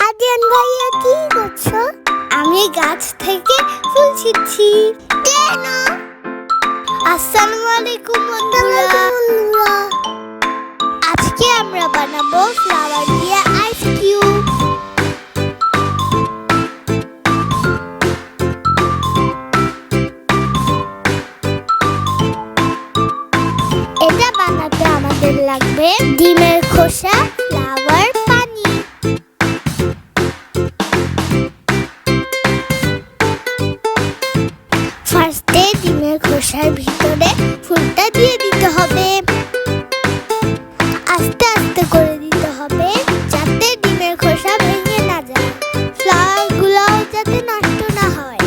আদিয়ান ভাইয়া কি করছো? আমি গাছ থেকে ফুল ছিঁড়ছি। কেন? আসসালামু আলাইকুম বন্ধুরা। আজকে আমরা বানাবো ফ্লাওয়ার দিয়ে আইস কিউব। এটা বানাতে আমাদের লাগবে ডিমের খোসা, ফ্লাওয়ার, পানি। ফার্স্টে ডিমের খোসার ভিতরে ফুলটা দিয়ে দিতে হবে। আস্তে আস্তে করে দিতে হবে যাতে ডিমের খোসা ভেঙে না যায়, ফ্লাওয়ারগুলোও যাতে নষ্ট না হয়।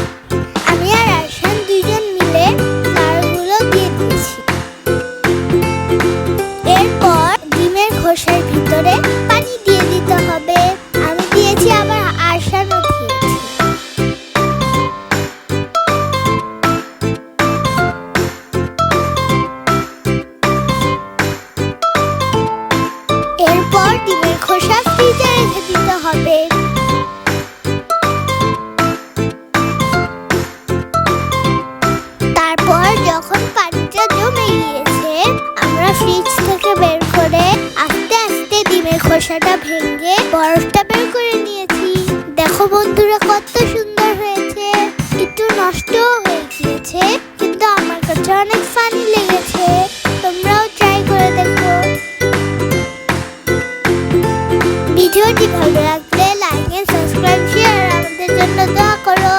আমি আর আরশান দুইজন মিলে ফ্লাওয়ারগুলো দিয়ে দিয়েছি। এরপর ডিমের খোসার ভিতরে পানি দিয়ে দিতে হবে। আমি দিয়েছি, আবার আরশানও দিয়েছি। এরপর ডিমের খোসা ফ্রিজে রেখে দিতে হবে। তারপর যখন পানিটা জমে গিয়েছে, আমরা ফ্রিজ থেকে বের করে আস্তে আস্তে ডিমের খোসাটা ভেঙে বরফটা বের করে নিয়েছি। দেখো বন্ধুরা, কত সুন্দর হয়েছে। একটু নষ্টও হয়ে গিয়েছে, কিন্তু আমার কাছে অনেক ফানি লেগেছে। তোমরাও ট্রাই করে দেখো। ভিডিওটি ভালো লাগলে লাইক এন্ড সাবস্ক্রাইব, শেয়ার, আমাদের জন্য দোয়া করো।